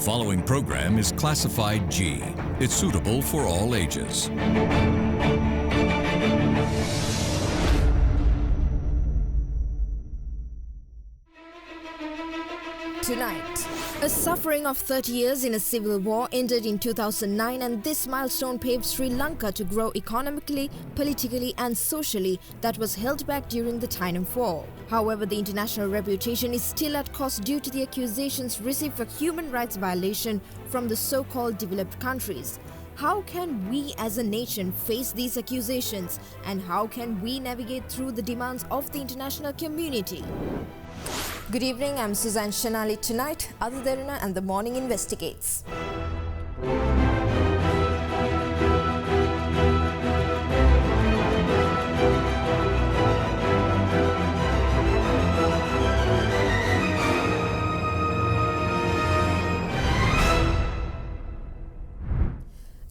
following program is classified G. It's suitable for all ages. Tonight, a suffering of 30 years in a civil war ended in 2009, and this milestone paved Sri Lanka to grow economically, politically and socially that was held back during the time of war. However, the international reputation is still at cost due to the accusations received for human rights violation from the so-called developed countries. How can we as a nation face these accusations, and how can we navigate through the demands of the international community? Good evening, I'm Suzanne Shanali. Tonight, Derana and the Morning Investigates.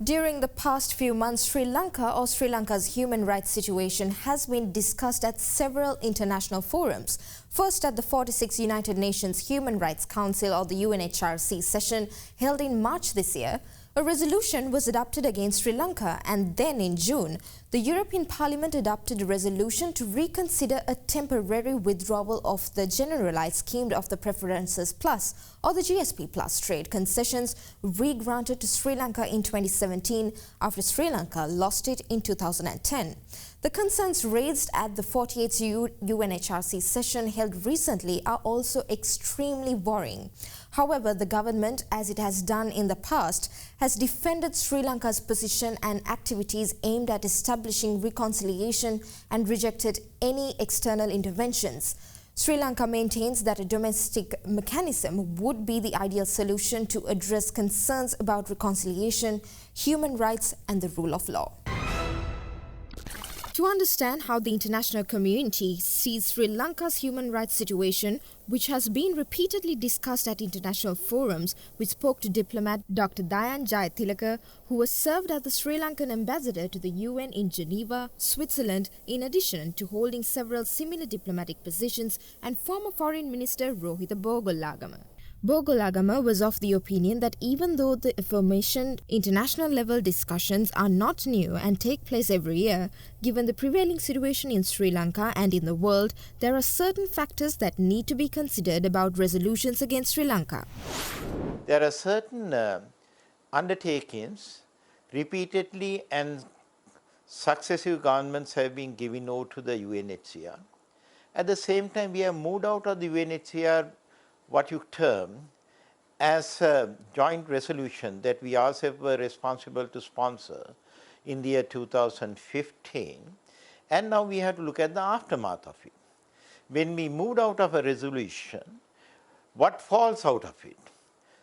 During the past few months, Sri Lanka's human rights situation has been discussed at several international forums. First at the 46th United Nations Human Rights Council, or the UNHRC session held in March this year, a resolution was adopted against Sri Lanka, and then in June, the European Parliament adopted a resolution to reconsider a temporary withdrawal of the Generalized Scheme of the Preferences Plus, or the GSP Plus trade concessions re-granted to Sri Lanka in 2017 after Sri Lanka lost it in 2010. The concerns raised at the 48th UNHRC session held recently are also extremely worrying. However, the government, as it has done in the past, has defended Sri Lanka's position and activities aimed at establishing reconciliation and rejected any external interventions. Sri Lanka maintains that a domestic mechanism would be the ideal solution to address concerns about reconciliation, human rights and the rule of law. To understand how the international community sees Sri Lanka's human rights situation, which has been repeatedly discussed at international forums, we spoke to diplomat Dr. Dayan Jayathilaka, who was served as the Sri Lankan ambassador to the UN in Geneva, Switzerland, in addition to holding several similar diplomatic positions, and former Foreign Minister Rohitha Borgolagama. Borgolagama was of the opinion that even though the aforementioned international level discussions are not new and take place every year, given the prevailing situation in Sri Lanka and in the world, there are certain factors that need to be considered about resolutions against Sri Lanka. There are certain undertakings repeatedly and successive governments have been giving out to the UNHCR. At the same time, we have moved out of the UNHCR what you term as a joint resolution that we ourselves were responsible to sponsor in the year 2015, and now we have to look at the aftermath of it. When we moved out of a resolution, what falls out of it?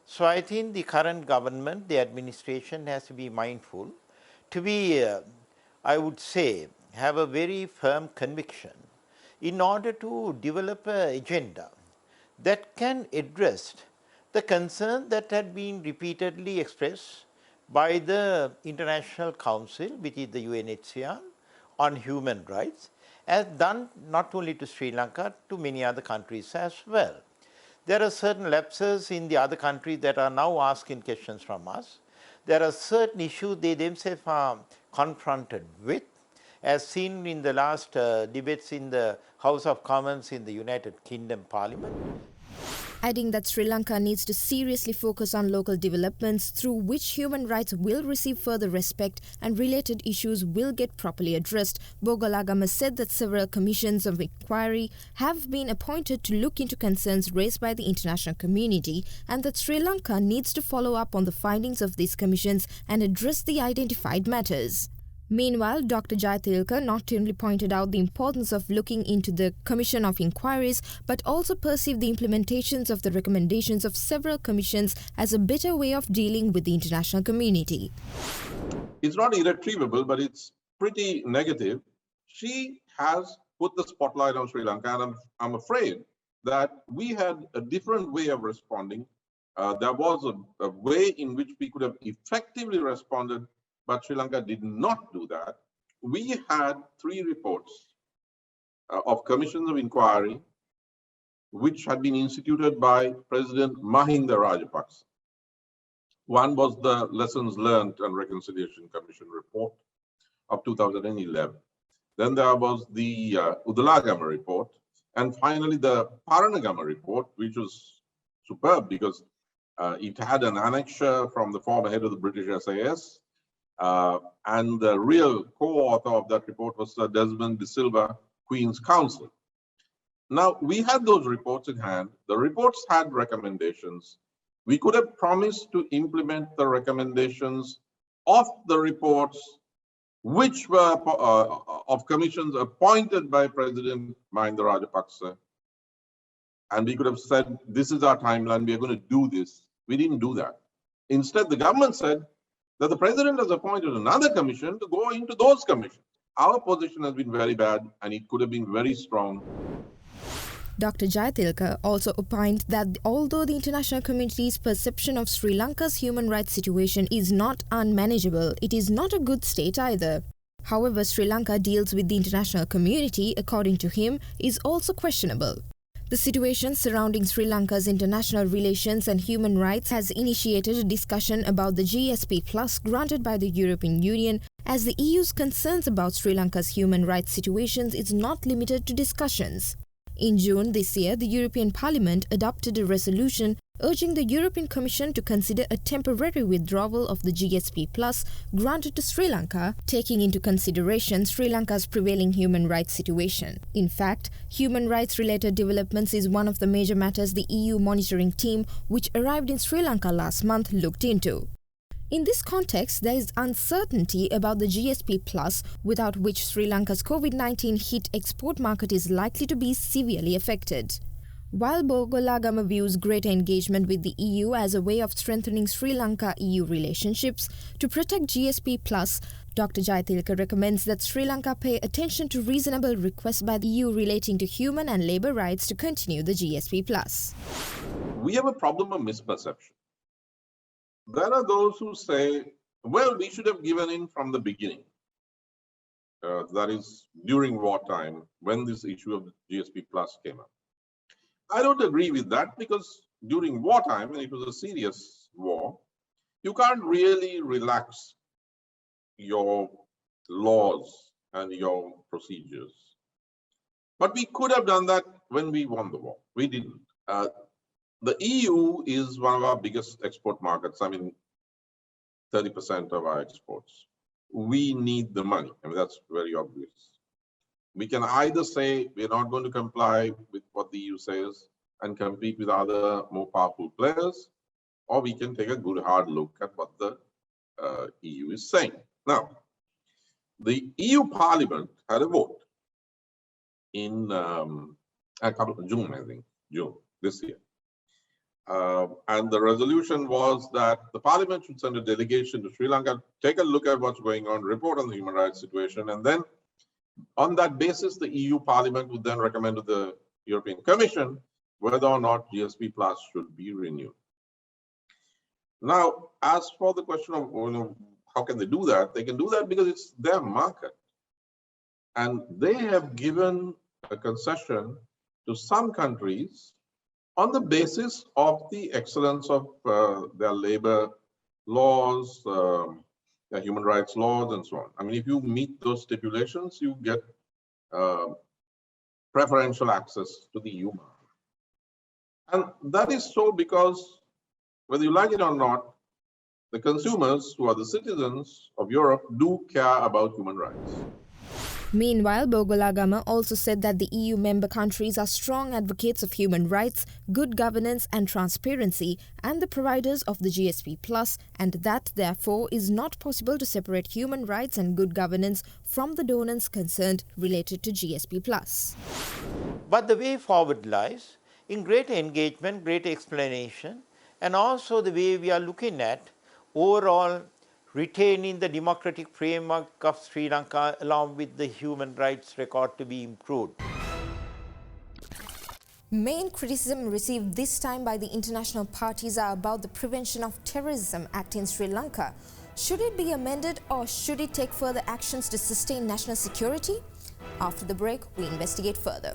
So I think the current government, the administration has to be mindful to be, I would say, have a very firm conviction in order to develop an agenda that can address the concern that had been repeatedly expressed by the International Council, which is the UNHCR, on human rights, as done not only to Sri Lanka, to many other countries as well. There are certain lapses in the other countries that are now asking questions from us. There are certain issues they themselves are confronted with, as seen in the last debates in the House of Commons in the United Kingdom Parliament. Adding that Sri Lanka needs to seriously focus on local developments through which human rights will receive further respect and related issues will get properly addressed, Borgolagama said that several commissions of inquiry have been appointed to look into concerns raised by the international community, and that Sri Lanka needs to follow up on the findings of these commissions and address the identified matters. Meanwhile, Dr. Jayathilaka not only pointed out the importance of looking into the Commission of Inquiries, but also perceived the implementations of the recommendations of several commissions as a better way of dealing with the international community. It's not irretrievable, but it's pretty negative. She has put the spotlight on Sri Lanka, and I'm afraid that we had a different way of responding. There was a way in which we could have effectively responded, but Sri Lanka did not do that. We had 3 reports of commissions of inquiry which had been instituted by President Mahinda Rajapaksa. One was the Lessons Learned and Reconciliation Commission report of 2011. Then there was the Udalagama report. And finally, the Paranagama report, which was superb because it had an annexure from the former head of the British SAS. And the real co-author of that report was Sir Desmond de Silva, Queen's Counsel. Now, we had those reports in hand. The reports had recommendations. We could have promised to implement the recommendations of the reports, which were of commissions appointed by President Mahinda Rajapaksa. And we could have said, this is our timeline, we are going to do this. We didn't do that. Instead, the government said that the president has appointed another commission to go into those commissions. Our position has been very bad, and it could have been very strong. Dr. Jayathilaka also opined that although the international community's perception of Sri Lanka's human rights situation is not unmanageable, it is not a good state either. However, Sri Lanka deals with the international community, according to him, is also questionable. The situation surrounding Sri Lanka's international relations and human rights has initiated a discussion about the GSP Plus granted by the European Union, as the EU's concerns about Sri Lanka's human rights situations is not limited to discussions. In June this year, the European Parliament adopted a resolution urging the European Commission to consider a temporary withdrawal of the GSP Plus granted to Sri Lanka, taking into consideration Sri Lanka's prevailing human rights situation. In fact, human rights-related developments is one of the major matters the EU monitoring team, which arrived in Sri Lanka last month, looked into. In this context, there is uncertainty about the GSP Plus, without which Sri Lanka's COVID-19 hit export market is likely to be severely affected. While Bogolagama views greater engagement with the EU as a way of strengthening Sri Lanka-EU relationships, to protect GSP Plus, Dr. Jayathilaka recommends that Sri Lanka pay attention to reasonable requests by the EU relating to human and labour rights to continue the GSP Plus. We have a problem of misperception. There are those who say, well, we should have given in from the beginning. That is, during wartime, when this issue of GSP Plus came up. I don't agree with that because during wartime, when it was a serious war, you can't really relax your laws and your procedures. But we could have done that when we won the war. We didn't. The EU is one of our biggest export markets. I mean, 30% of our exports. We need the money. I mean, that's very obvious. We can either say we're not going to comply with what the EU says and compete with other more powerful players, or we can take a good hard look at what the EU is saying. Now, the EU Parliament had a vote in June, I think, June this year. And the resolution was that the Parliament should send a delegation to Sri Lanka, take a look at what's going on, report on the human rights situation, and then on that basis, the EU Parliament would then recommend to the European Commission whether or not GSP Plus should be renewed. Now, as for the question of how can they do that? They can do that because it's their market. And they have given a concession to some countries on the basis of the excellence of their labor laws, their human rights laws, and so on. I mean, if you meet those stipulations, you get preferential access to the EU market. And that is so because, whether you like it or not, the consumers, who are the citizens of Europe, do care about human rights. Meanwhile, Bogolagama also said that the EU member countries are strong advocates of human rights, good governance and transparency, and the providers of the GSP Plus, and that, therefore, is not possible to separate human rights and good governance from the donors concerned related to GSP Plus. But the way forward lies in greater engagement, greater explanation, and also the way we are looking at overall retaining the democratic framework of Sri Lanka along with the human rights record to be improved. Main criticism received this time by the international parties are about the Prevention of Terrorism Act in Sri Lanka. Should it be amended or should it take further actions to sustain national security? After the break, we investigate further.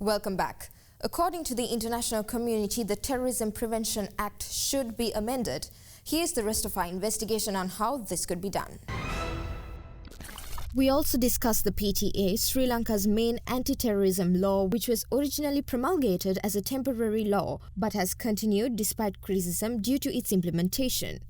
Welcome back. According to the international community, the Terrorism Prevention Act should be amended. Here's the rest of our investigation on how this could be done. We also discussed the PTA, Sri Lanka's main anti-terrorism law, which was originally promulgated as a temporary law but has continued despite criticism due to its implementation.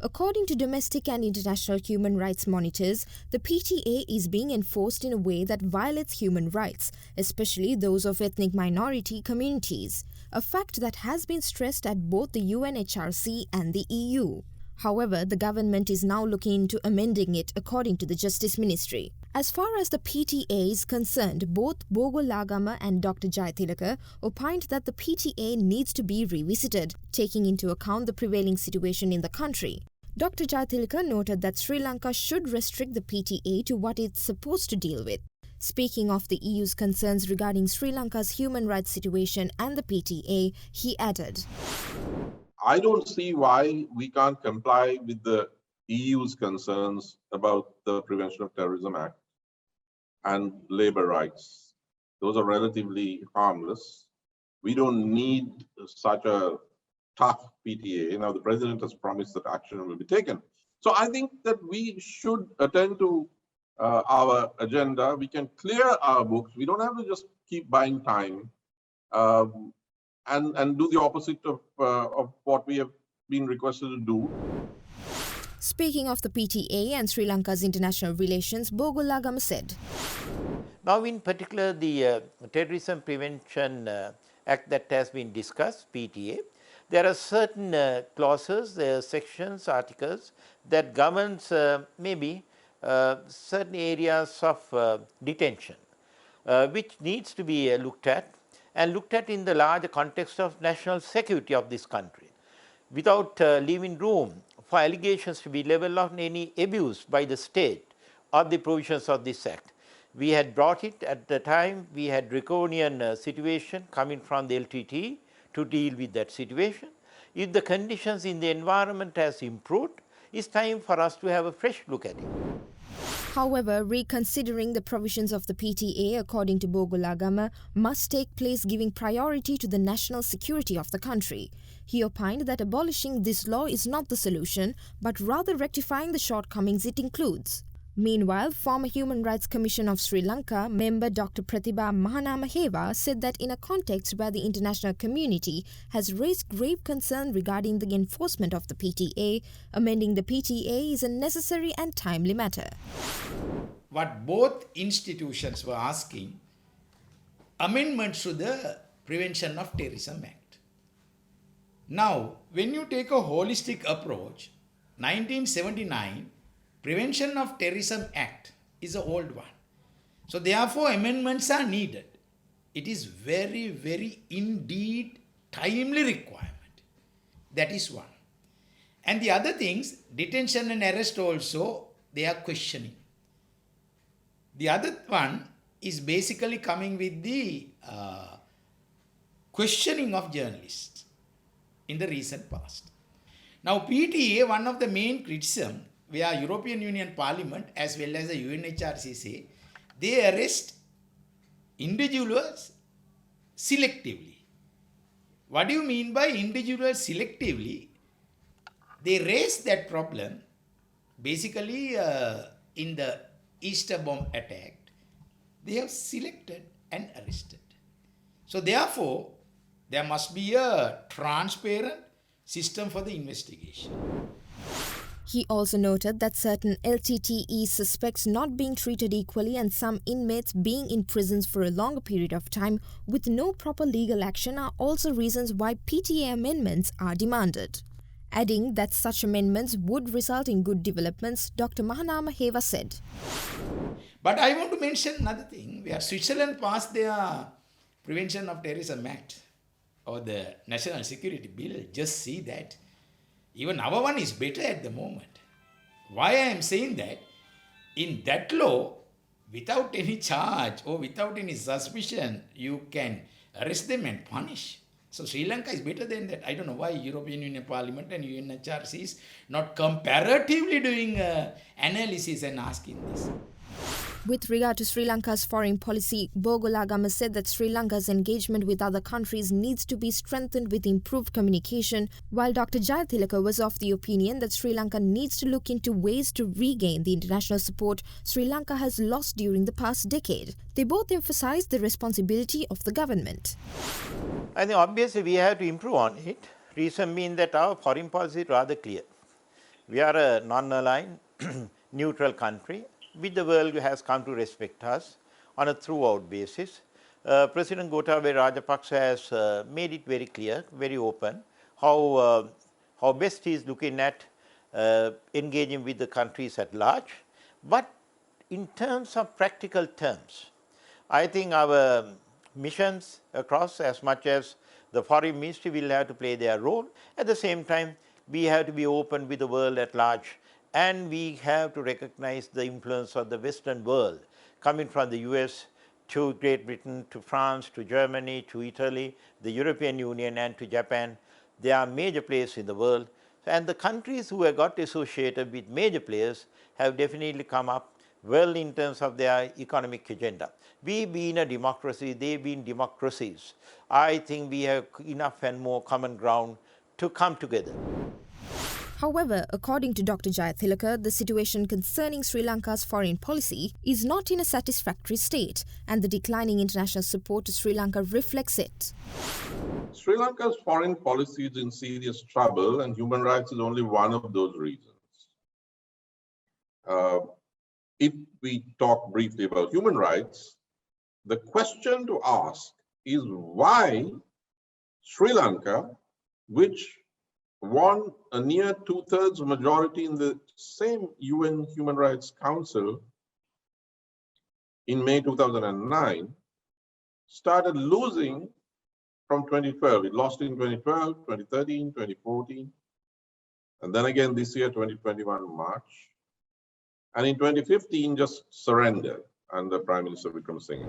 According to domestic and international human rights monitors, the PTA is being enforced in a way that violates human rights, especially those of ethnic minority communities, a fact that has been stressed at both the UNHRC and the EU. However, the government is now looking into amending it according to the Justice Ministry. As far as the PTA is concerned, both Bogo Lagama and Dr. Jayathilaka opined that the PTA needs to be revisited, taking into account the prevailing situation in the country. Dr. Jayathilaka noted that Sri Lanka should restrict the PTA to what it's supposed to deal with. Speaking of the EU's concerns regarding Sri Lanka's human rights situation and the PTA, he added, I don't see why we can't comply with the EU's concerns about the Prevention of Terrorism Act and labor rights. Those are relatively harmless. We don't need such a tough PTA. Now, the president has promised that action will be taken. So I think that we should attend to our agenda. We can clear our books. We don't have to just keep buying time and do the opposite of what we have been requested to do. Speaking of the PTA and Sri Lanka's international relations, Bogo Lagama said, Now, in particular, the Terrorism Prevention Act that has been discussed, PTA, there are certain clauses, sections, articles that governs maybe certain areas of detention, which needs to be looked at and looked at in the larger context of national security of this country, without leaving room for allegations to be levelled on any abuse by the state of the provisions of this act. We had brought it at the time, we had draconian situation coming from the LTT to deal with that situation. If the conditions in the environment has improved, it's time for us to have a fresh look at it. However, reconsidering the provisions of the PTA, according to Bogo Lagama, must take place giving priority to the national security of the country. He opined that abolishing this law is not the solution, but rather rectifying the shortcomings it includes. Meanwhile, former Human Rights Commission of Sri Lanka member Dr. Pratibha Mahanamaheva said that in a context where the international community has raised grave concern regarding the enforcement of the PTA, amending the PTA is a necessary and timely matter. What both institutions were asking, amendments to the Prevention of Terrorism Act. Now, when you take a holistic approach, 1979 Prevention of Terrorism Act is an old one. So therefore amendments are needed. It is very, very indeed timely requirement. That is one. And the other things, detention and arrest also, they are questioning. The other one is basically coming with the questioning of journalists in the recent past. Now PTA, one of the main criticism where European Union Parliament as well as the UNHRC say, they arrest individuals selectively. What do you mean by individuals selectively? They raise that problem basically in the Easter bomb attack. They have selected and arrested. So therefore, there must be a transparent system for the investigation. He also noted that certain LTTE suspects not being treated equally and some inmates being in prisons for a longer period of time with no proper legal action are also reasons why PTA amendments are demanded. Adding that such amendments would result in good developments, Dr. Mahanamaheva said. But I want to mention another thing, where Switzerland passed their Prevention of Terrorism Act or the National Security Bill. Just see that. Even our one is better at the moment. Why I am saying that? In that law, without any charge or without any suspicion, you can arrest them and punish. So Sri Lanka is better than that. I don't know why European Union Parliament and UNHRC is not comparatively doing analysis and asking this. With regard to Sri Lanka's foreign policy, Bogolagama said that Sri Lanka's engagement with other countries needs to be strengthened with improved communication, while Dr. Jayathilaka was of the opinion that Sri Lanka needs to look into ways to regain the international support Sri Lanka has lost during the past decade. They both emphasized the responsibility of the government. I think obviously we have to improve on it. Reason being that our foreign policy is rather clear. We are a non-aligned, neutral country, which the world has come to respect us on a throughout basis. President Gotabaya Rajapaksa has made it very clear, very open, how best he is looking at engaging with the countries at large. But in terms of practical terms, I think our missions across, as much as the foreign ministry will have to play their role, at the same time we have to be open with the world at large, and we have to recognize the influence of the Western world, coming from the US to Great Britain, to France, to Germany, to Italy, the European Union, and to Japan. They are major players in the world, and the countries who have got associated with major players have definitely come up well in terms of their economic agenda. We being a democracy, they being democracies, I think we have enough and more common ground to come together. However, according to Dr. Jayathilaka, the situation concerning Sri Lanka's foreign policy is not in a satisfactory state, and the declining international support to Sri Lanka reflects it. Sri Lanka's foreign policy is in serious trouble, and human rights is only one of those reasons. If we talk briefly about human rights, the question to ask is why Sri Lanka, which won a near two-thirds majority in the same UN Human Rights Council in May 2009, started losing from 2012. It lost in 2012, 2013, 2014, and then again this year, 2021 March. And in 2015, just surrendered under Prime Minister Vikram Singh.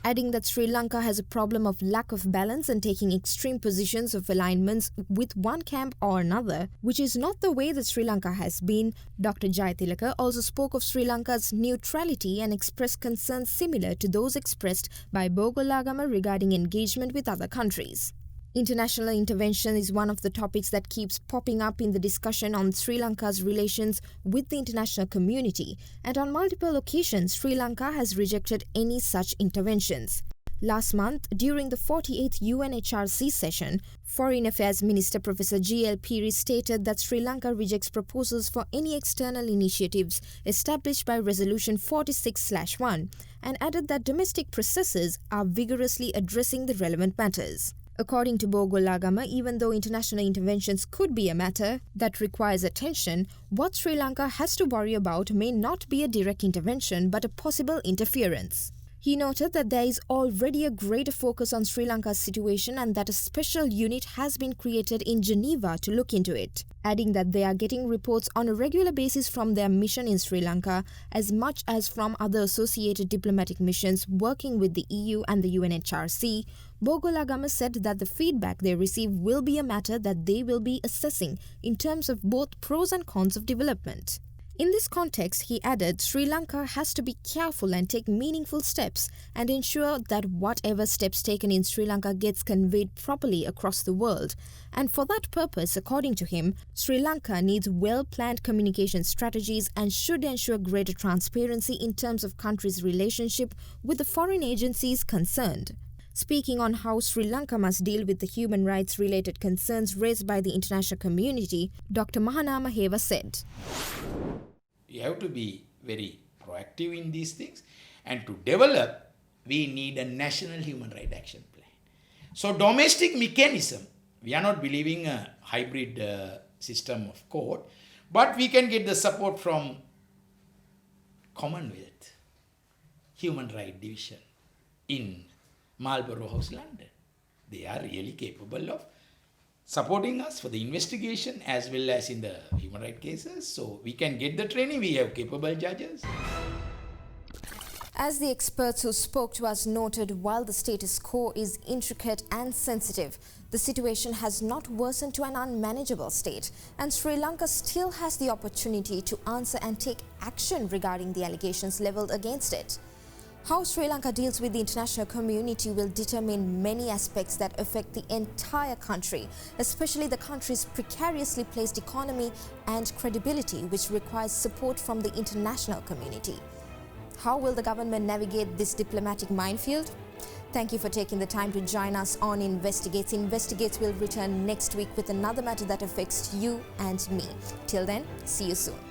Adding that Sri Lanka has a problem of lack of balance and taking extreme positions of alignments with one camp or another, which is not the way that Sri Lanka has been. Dr. Jayathilaka also spoke of Sri Lanka's neutrality and expressed concerns similar to those expressed by Bogolagama regarding engagement with other countries. International intervention is one of the topics that keeps popping up in the discussion on Sri Lanka's relations with the international community, and on multiple occasions Sri Lanka has rejected any such interventions. Last month, during the 48th UNHRC session, Foreign Affairs Minister Professor G.L. Piri stated that Sri Lanka rejects proposals for any external initiatives established by Resolution 46/1 and added that domestic processes are vigorously addressing the relevant matters. According to Bogolagama, even though international interventions could be a matter that requires attention, what Sri Lanka has to worry about may not be a direct intervention but a possible interference. He noted that there is already a greater focus on Sri Lanka's situation and that a special unit has been created in Geneva to look into it, adding that they are getting reports on a regular basis from their mission in Sri Lanka as much as from other associated diplomatic missions working with the EU and the UNHRC. Bogolagama said that the feedback they receive will be a matter that they will be assessing in terms of both pros and cons of development. In this context, he added, Sri Lanka has to be careful and take meaningful steps and ensure that whatever steps taken in Sri Lanka gets conveyed properly across the world. And for that purpose, according to him, Sri Lanka needs well-planned communication strategies and should ensure greater transparency in terms of country's relationship with the foreign agencies concerned. Speaking on how Sri Lanka must deal with the human rights-related concerns raised by the international community, Dr. Mahanama Heva said, You have to be very proactive in these things, and to develop, we need a national human rights action plan. So domestic mechanism, we are not believing a hybrid system of court, but we can get the support from Commonwealth Human Rights Division in Marlborough House, London. They are really capable of supporting us for the investigation as well as in the human rights cases. So we can get the training. We have capable judges. As the experts who spoke to us noted, while the status quo is intricate and sensitive, the situation has not worsened to an unmanageable state, and Sri Lanka still has the opportunity to answer and take action regarding the allegations levelled against it. How Sri Lanka deals with the international community will determine many aspects that affect the entire country, especially the country's precariously placed economy and credibility, which requires support from the international community. How will the government navigate this diplomatic minefield? Thank you for taking the time to join us on Investigates. Investigates will return next week with another matter that affects you and me. Till then, see you soon.